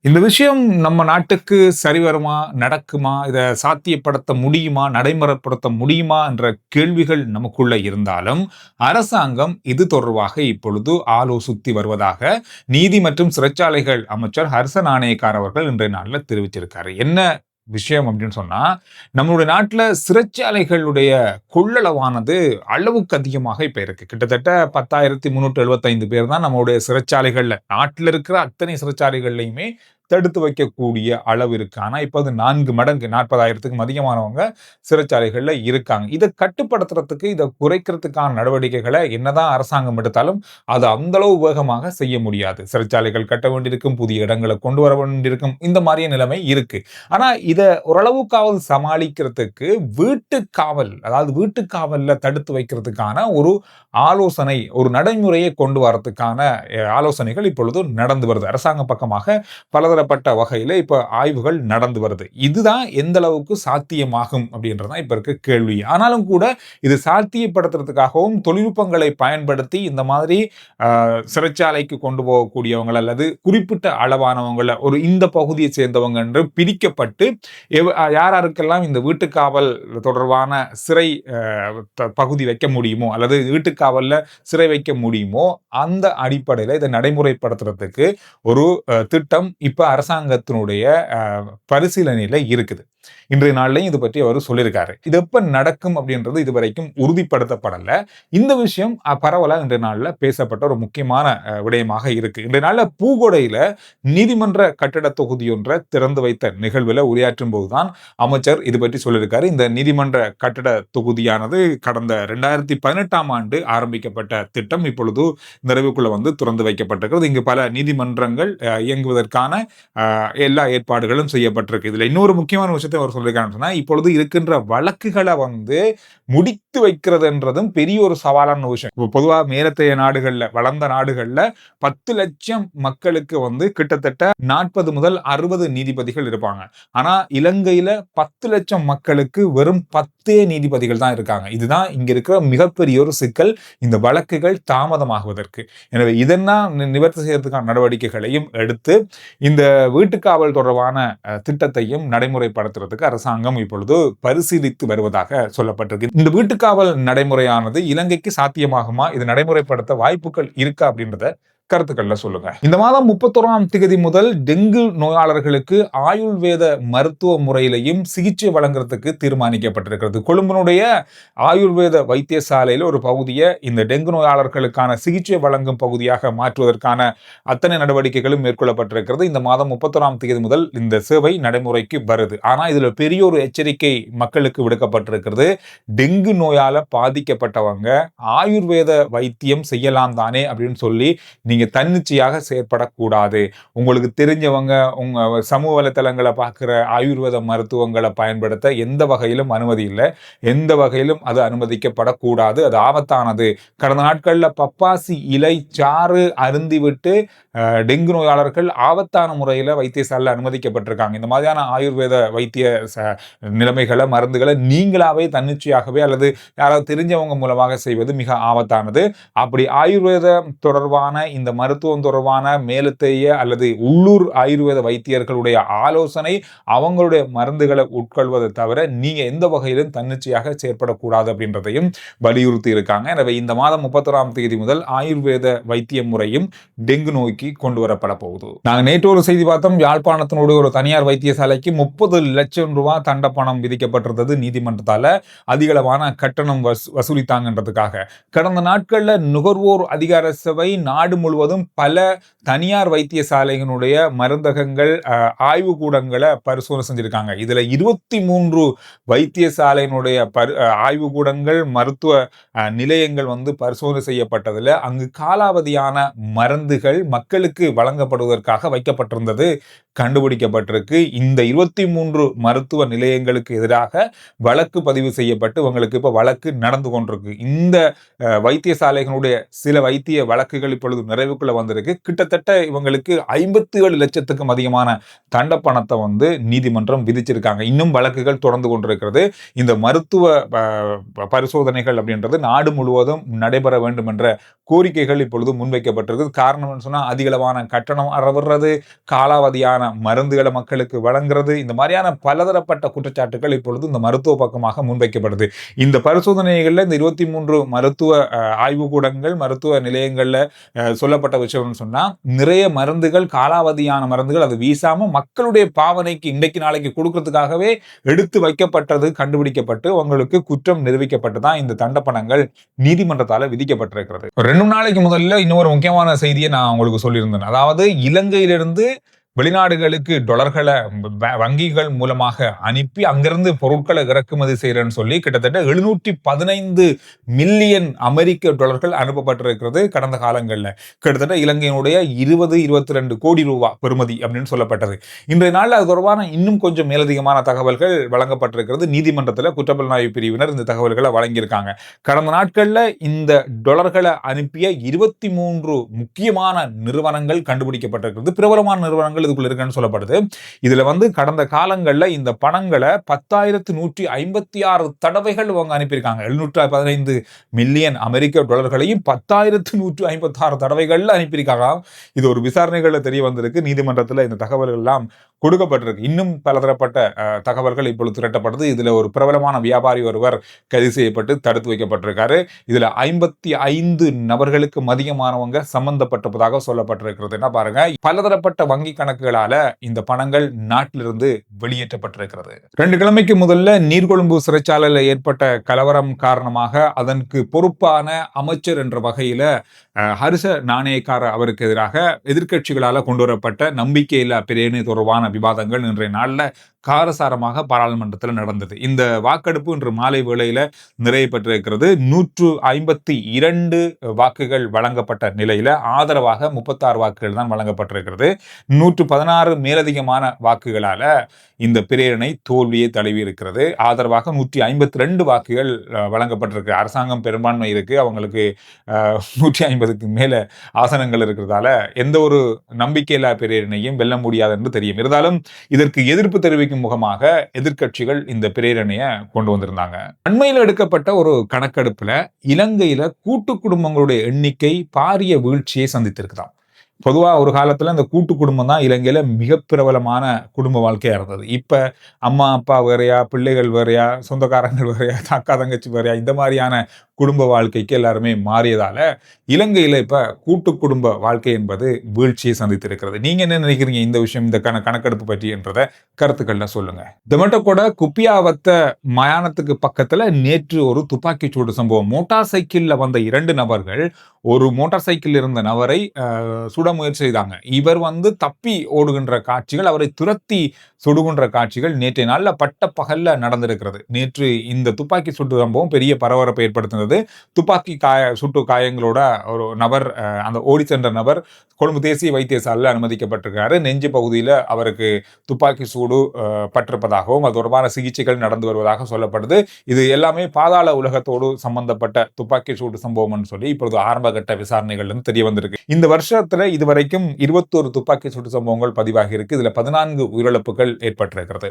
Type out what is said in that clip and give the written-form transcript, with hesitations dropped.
இந்த விஷயம் நம்ம நாட்டுக்கு சரி வருமா? நடக்குமா? இத சாத்தியப்படுத்த முடியுமா? நடைமுறைப்படுத்த முடியுமா? என்ற கேள்விகள் நமக்குள்ள இருந்தாலும், அரசாங்கம் இது தொடர்பாக இப்பொழுது ஆலோசித்து வருவதாக நீதி மற்றும் சிறைச்சாலைகள் அமைச்சர் ஹர்ஷ நாணயக்கார் அவர்கள் இன்றைய நாள்ல தெரிவிச்சிருக்காரு. என்ன விஷயம் அப்படின்னு சொன்னா, நம்மளுடைய நாட்டுல சிறைச்சாலைகளுடைய கொள்ளளவானது அளவுக்கு அதிகமாக இப்ப இருக்கு. கிட்டத்தட்ட 10,375 பேர் தான் நம்மளுடைய சிறைச்சாலைகள்ல நாட்டுல இருக்கிற அத்தனை சிறைச்சாலைகள்லயுமே தடுத்து வைக்கக்கூடிய அளவு இருக்கு. ஆனா, இப்ப அது 4 மடங்கு 40,000க்கும் அதிகமானவங்க சிறைச்சாலைகள்ல இருக்காங்க. இத கட்டுப்படுத்துறதுக்கு, இத குறைக்கிறதுக்கான நடவடிக்கைகள என்னதான் அரசாங்கம் எடுத்தாலும், அது அந்த அளவு வேகமாக செய்ய முடியாது. சிறைச்சாலைகள் கட்ட வேண்டியிருக்கும், புதிய இடங்கள கொண்டு வர வேண்டியிருக்கும். இந்த மாரியான நிலைமை இருக்கு. ஆனா, இத ஓரளவுக்காவது சமாளிக்கிறதுக்கு வீட்டு காவல், அதாவது வீட்டு காவல்ல தடுத்து வைக்கிறதுக்கான ஒரு ஆலோசனை, ஒரு நடைமுறையை கொண்டு வரதுக்கான ஆலோசனைகள் இப்பொழுது நடந்து வருது. அரசாங்க பக்கமாக பலதரப்பட்ட வகையில இப்ப ஆய்வுகள் நடந்து வருது. இதுதான் எந்த அளவுக்கு சாத்தியமாகும் அப்படின்றது தான் இப்ப இருக்க கேள்வி. ஆனாலும் கூட இது சாத்தியப்படுத்துறதுக்காகவும் தொழில்நுட்பங்களை பயன்படுத்தி இந்த மாதிரி சிறைச்சாலைக்கு கொண்டு போகக்கூடியவங்க அல்லது குறிப்பிட்ட அளவானவங்கள ஒரு இந்த பகுதியை சேர்ந்தவங்க என்று பிரிக்கப்பட்டு யார் யாருக்கெல்லாம் இந்த வீட்டுக்காவல் தொடர்பான சிறை பகுதி வைக்க முடியுமோ அல்லது வீட்டுக்காவல்ல சிறை வைக்க முடியுமோ அந்த அடிப்படையில் இதை நடைமுறைப்படுத்துறதுக்கு ஒரு திட்டம் இப்ப அரசாங்கத்தினுடைய பரிசீலனையில இருக்குது. இன்றைய நாள்லையும் இது பற்றி அவர் சொல்லியிருக்காரு. இது எப்ப நடக்கும் அப்படின்றது இதுவரைக்கும் உறுதிப்படுத்தப்படல. இந்த விஷயம் பரவலா இன்றைய நாள்ல பேசப்பட்ட ஒரு முக்கியமான விடயமாக இருக்கு. இன்றைய நாள்ல பூகொடையில நீதிமன்ற கட்டட தொகுதி ஒன்றை திறந்து வைத்த நிகழ்வுல உரையாற்றும் போதுதான் அமைச்சர் இது பற்றி சொல்லியிருக்காரு. இந்த நீதிமன்ற கட்டட தொகுதியானது கடந்த 2018ஆம் ஆண்டு ஆரம்பிக்கப்பட்ட திட்டம் இப்பொழுது நிறைவுக்குள்ள வந்து திறந்து வைக்கப்பட்டிருக்கிறது. இங்கு பல நீதிமன்றங்கள் இயங்குவதற்கான எல்லா ஏற்பாடுகளும் செய்யப்பட்டிருக்கு. இதுல இன்னொரு முக்கியமான விஷயத்தை அவர் சொல்லியிருக்காருன்னா, இப்பொழுது இருக்கின்ற வழக்குகளை வந்து முடித்து வைக்கிறதுன்றதும் பெரிய ஒரு சவாலான விஷயம். பொதுவா மேலத்தைய நாடுகள்ல, வளர்ந்த நாடுகள்ல 10 லட்சம் மக்களுக்கு வந்து கிட்டத்தட்ட 40 முதல் 60 நீதிபதிகள் இருப்பாங்க. ஆனா இலங்கையில 10 லட்சம் மக்களுக்கு வெறும் 10 நீதிபதிகள் தான் இருக்காங்க. இதுதான் இங்க இருக்கிற மிகப்பெரிய ஒரு சிக்கல், இந்த வழக்குகள் தாமதமாகுவதற்கு. எனவே இதெல்லாம் நிவர்த்தி செய்யறதுக்கான நடவடிக்கைகளையும் எடுத்து இந்த வீட்டுக்காவல் தொடர்பான திட்டத்தையும் நடைமுறைப்படுத்துறதுக்கு அரசாங்கம் இப்பொழுது பரிசீலித்து வருவதாக சொல்லப்பட்டிருக்கு. இந்த வீட்டுக்காவல் நடைமுறையானது இலங்கைக்கு சாத்தியமாகுமா? இது நடைமுறைப்படுத்த வாய்ப்புகள் இருக்கா அப்படின்றத கருத்துக்கள்ல சொல்லுங்க. இந்த மாதம் 31ஆம் தேதி முதல் டெங்கு நோயாளர்களுக்கு ஆயுர்வேத மருத்துவ முறையிலையும் சிகிச்சை வழங்குறதுக்கு தீர்மானிக்கப்பட்டிருக்கிறது. கொழும்பினுடைய ஆயுர்வேத வைத்தியசாலையில் ஒரு பகுதியை இந்த டெங்கு நோயாளர்களுக்கான சிகிச்சை வழங்கும் பகுதியாக மாற்றுவதற்கான அத்தனை நடவடிக்கைகளும் மேற்கொள்ளப்பட்டிருக்கிறது. இந்த மாதம் 31ஆம் தேதி முதல் இந்த சேவை நடைமுறைக்கு வருது. ஆனா இதுல பெரிய ஒரு எச்சரிக்கை மக்களுக்கு விடுக்கப்பட்டிருக்கிறது. டெங்கு நோயால பாதிக்கப்பட்டவங்க ஆயுர்வேத வைத்தியம் செய்யலாம் தானே அப்படின்னு சொல்லி நீங்க தன்னிச்சையாக செயற்படக்கூடாது. உங்களுக்கு தெரிஞ்சவங்க உங்க சமூக வலைத்தளங்களை பார்க்கிற ஆயுர்வேத மருத்துவங்களை பயன்படுத்த எந்த வகையிலும் அனுமதி இல்லை. எந்த வகையிலும் அது அனுமதிக்கப்படக்கூடாது. அது ஆபத்தானது. கடந்த நாட்கள்ல பப்பாசி இலை சாறு அருந்திவிட்டு டெங்கு நோயாளர்கள் ஆபத்தான முறையில் வைத்தியசாலையில் அனுமதிக்கப்பட்டிருக்காங்க. இந்த மாதிரியான ஆயுர்வேத வைத்திய நிலைமைகளை மருந்துகளை நீங்களாவே தன்னிச்சையாகவே அல்லது யாராவது தெரிஞ்சவங்க மூலமாக செய்வது மிக ஆபத்தானது. அப்படி ஆயுர்வேதம் தொடர்பான இந்த மருத்துவம் தொடர்பான மேலத்தைய அல்லது உள்ளூர் ஆயுர்வேத வைத்தியர்களுடைய ஆலோசனை, அவங்களுடைய மருந்துகளை உட்கொள்வதை தவிர நீங்க எந்த வகையிலும் தன்னிச்சையாக செயற்படக்கூடாது அப்படின்றதையும் வலியுறுத்தி இருக்காங்க. எனவே இந்த மாதம் 31ஆம் தேதி முதல் ஆயுர்வேத வைத்திய முறையும் டெங்கு நோய்க்கு கொண்டு வரப்பட போகுது. நாங்க நேற்று ஒரு செய்தி பார்த்தோம். யாழ்ப்பாணத்தினுடைய ஒரு தனியார் வைத்தியசாலைக்கு 30 லட்சம் ரூபாய் தண்டப்பணம் விதிக்கப்பட்டிருந்தது நீதிமன்றத்தால. அதிகளவான கட்டணம் வசூலித்தாங்கன்றதுக்காக. கடந்த நாட்கள்ல நுகர்வோர் அதிகார சபை நாடு முழுவதும் பல தனியார் வைத்தியசாலைகளுடைய மருந்தகங்கள் ஆய்வு கூடங்களை பரிசோதனை செஞ்சிருக்காங்க. இதுல 23 வைத்தியசாலையினுடைய ஆய்வு கூடங்கள் மருத்துவ நிலையங்கள் வந்து பரிசோதனை செய்யப்பட்டதுல அங்கு காலாவதியான மருந்துகள் மக்களுக்கு வழங்கப்படுவதற்காக வைக்கப்பட்டிருந்தது கண்டுபிடிக்கப்பட்டிருக்கு. இந்த 23 மருத்துவ நிலையங்களுக்கு எதிராக வழக்கு பதிவு செய்யப்பட்டு இவங்களுக்கு இப்ப வழக்கு நடந்து கொண்டிருக்கு. இந்த வைத்தியசாலைகளுடைய சில வைத்திய வழக்குகள் இப்பொழுது நிறைவுக்குள்ள வந்திருக்கு. கிட்டத்தட்ட இவங்களுக்கு 57 லட்சத்துக்கும் அதிகமான தண்டப்பணத்தை வந்து நீதிமன்றம் விதிச்சிருக்காங்க. இன்னும் வழக்குகள் தொடர்ந்து கொண்டிருக்கிறது. இந்த மருத்துவ பரிசோதனைகள் அப்படின்றது நாடு முழுவதும் நடைபெற வேண்டும் என்ற கோரிக்கைகள் இப்பொழுது முன்வைக்கப்பட்டிருக்கு. காரணம் சொன்னா அதிகளவான கட்டணம் அறவுறது, காலாவதியான மருந்துகளை மக்களுக்கு வழங்குறது, இந்த மாதிரியான பலதரப்பட்ட குற்றச்சாட்டுகள் இப்பொழுது இந்த மருத்துவ பக்கமாக முன்வைக்கப்படுது. இந்த பரிசோதனைகள்ல இந்த 23 மருத்துவ ஆய்வுக்கூடங்கள், மருத்துவ நிலையங்கள்ல சொல்லப்பட்ட விஷயம்னு சொன்னா, நிறைய மருந்துகள், காலாவதியான மருந்துகள் அது வீசாம மக்களுடைய பாவனைக்கு இன்றைக்கு நாளைக்கு கொடுக்கறதுக்காகவே எடுத்து வைக்கப்பட்டது கண்டுபிடிக்கப்பட்டு உங்களுக்கு குற்றம் நிரூபிக்கப்பட்டு தான் இந்த தண்டப்பணங்கள் நீதிமன்றத்தால விதிக்கப்பட்டிருக்கிறது. 2 நாளைக்கு முதல்ல இன்னொரு முக்கியமான செய்தியை நான் உங்களுக்கு சொல்லியிருந்தேன். அதாவது இலங்கையிலிருந்து வெளிநாடுகளுக்கு டாலர்களை வங்கிகள் மூலமாக அனுப்பி அங்கிருந்து பொருட்களை இறக்குமதி செய்யறேன்னு சொல்லி கிட்டத்தட்ட 715 மில்லியன் அமெரிக்க டாலர்கள் அனுப்பப்பட்டிருக்கிறது கடந்த காலங்களில். கிட்டத்தட்ட இலங்கையினுடைய 22 கோடி ரூபாய் பெறுமதி அப்படின்னு சொல்லப்பட்டது. இன்றைய நாளில் அது தொடர்பான இன்னும் கொஞ்சம் மேலதிகமான தகவல்கள் வழங்கப்பட்டிருக்கிறது. நீதிமன்றத்தில் குற்றப்புலனாய்வு பிரிவினர் இந்த தகவல்களை வழங்கியிருக்காங்க. கடந்த நாட்களில் இந்த டாலர்களை அனுப்பிய 23 முக்கியமான நிறுவனங்கள் கண்டுபிடிக்கப்பட்டிருக்கிறது. பிரபலமான நிறுவனங்கள் இதுக்குள்ள இருக்குன்னு சொல்லப்படுது. இதுல கடந்த காலங்களில் இந்த பணங்களை 10,156 தடவைகள் அவங்க அனுப்பியிருக்காங்க. 715 மில்லியன் அமெரிக்க டாலர்களையும் 10,156 தடவைகள் அனுப்பியிருக்காங்க. இது ஒரு விசாரணைகள்ல தெரிய வந்திருக்கு. நீதிமன்றத்தில் இந்த தகவல்கள் எல்லாம் கொடுக்கப்பட்டிருக்கு. இன்னும் பலதரப்பட்ட தகவல்கள் இப்பொழுது திரட்டப்படுது. இதுல ஒரு பிரபலமான வியாபாரி ஒருவர் கைது செய்யப்பட்டு தடுத்து வைக்கப்பட்டிருக்காரு. இதுல 55 நபர்களுக்கு அதிகமானவங்க சம்பந்தப்பட்டிருப்பதாக சொல்லப்பட்டிருக்கிறது. என்ன பாருங்க, பலதரப்பட்ட வங்கி கணக்குகளால இந்த பணங்கள் நாட்டிலிருந்து வெளியேற்றப்பட்டிருக்கிறது. 2 கிழமைக்கு முதல்ல நீர்கொழும்பு சிறைச்சாலையில் ஏற்பட்ட கலவரம் காரணமாக அதற்கு பொறுப்பான அமைச்சர் என்ற வகையில ஹரிச நாணயக்கார அவருக்கு எதிராக எதிர்க்கட்சிகளால் கொண்டு வரப்பட்ட நம்பிக்கையில்லா பிரேரணை தொடர்பான விவாதங்கள் இன்றைய நாளில் காரசாரமாக பாராளுமன்றத்தில் நடந்தது. இந்த வாக்கெடுப்பு இன்று மாலை வேளையில நிறைவு பெற்றிருக்கிறது. 152 வாக்குகள் வழங்கப்பட்ட நிலையில ஆதரவாக 36 வாக்குகள் தான் வழங்கப்பட்டிருக்கிறது. 116 மேலதிகமான வாக்குகளால இந்த பிரேரணை தோல்வியை தழுவி இருக்கிறது. ஆதரவாக 152 வாக்குகள் வழங்கப்பட்டிருக்கு. அரசாங்கம் பெரும்பான்மை இருக்கு, அவங்களுக்கு 150க்கு மேல ஆசனங்கள் இருக்கிறதால எந்த ஒரு நம்பிக்கையில்லா பிரேரணையும் வெல்ல முடியாது என்று தெரியும். இருந்தாலும் இதற்கு எதிர்ப்பு தெரிவிக்கும் முகமாக எதிர்க்கட்சிகள் இந்த பிரேரணையை கொண்டு வந்திருந்தாங்க. அண்மையில் எடுக்கப்பட்ட ஒரு கணக்கெடுப்புல இலங்கையில கூட்டு குடும்பங்களுடைய எண்ணிக்கை பாரிய வீழ்ச்சியை சந்தித்திருக்குதாம். பொதுவா ஒரு காலத்துல இந்த கூட்டு குடும்பம் தான் இலங்கையில மிக பிரபலமான குடும்ப வாழ்க்கையா இருந்தது. இப்ப அம்மா அப்பா வேறையா, பிள்ளைகள் வேறையா, சொந்தக்காரங்கள் வேறையா, அக்கா தங்கச்சி வேறையா, இந்த மாதிரியான குடும்ப வாழ்க்கைக்கு எல்லாருமே மாறியதால இலங்கையில இப்ப கூட்டு குடும்ப வாழ்க்கை என்பது வீழ்ச்சியை சந்தித்திருக்கிறது. நீங்க என்ன நினைக்கிறீங்க இந்த விஷயம், இந்த கணக்கெடுப்பு பற்றி என்றத கருத்துக்கள்ல சொல்லுங்க. தெமட்டகொட குப்பியாவத்த மயானத்துக்கு பக்கத்துல நேற்று ஒரு துப்பாக்கி சூடு சம்பவம். மோட்டார் சைக்கிள்ல வந்த 2 நபர்கள் ஒரு மோட்டார் சைக்கிள் இருந்த நபரை சுட முயற்சி செய்தாங்க. இவர் தப்பி ஓடுகின்ற காட்சிகள், அவரை துரத்தி சுடுகின்ற காட்சிகள் நேற்றைய நாள்ல பட்ட பகல்ல நடந்திருக்கிறது. நேற்று இந்த துப்பாக்கி சுட்டு சம்பவம் பெரிய பரபரப்பை ஏற்படுத்தினது. துப்பாக்கி சுட்டு காயங்களோட ஒரு நபர், அந்த ஓடி சென்ற நபர் கொழும்பு தேசிய வைத்தியசாலையில் அனுமதிக்கப்பட்டிருக்காரு. நெஞ்சு பகுதியில் அவருக்கு துப்பாக்கி சூடு பட்டிருப்பதாகவும் அது தொடர்பான சிகிச்சைகள் நடந்து வருவதாக சொல்லப்படுது. இது எல்லாமே பாதாள உலகத்தோடு சம்பந்தப்பட்ட துப்பாக்கி சூடு சம்பவம்னு சொல்லி இப்பொழுது ஆரம்பகட்ட விசாரணைகள் தெரிய வந்திருக்கு. இந்த வருஷத்துல இதுவரைக்கும் 21 துப்பாக்கி சூடு சம்பவங்கள் பதிவாகி இருக்கு. இதுல 14 உயிரிழப்புகள் ஏற்பட்டிருக்கிறது.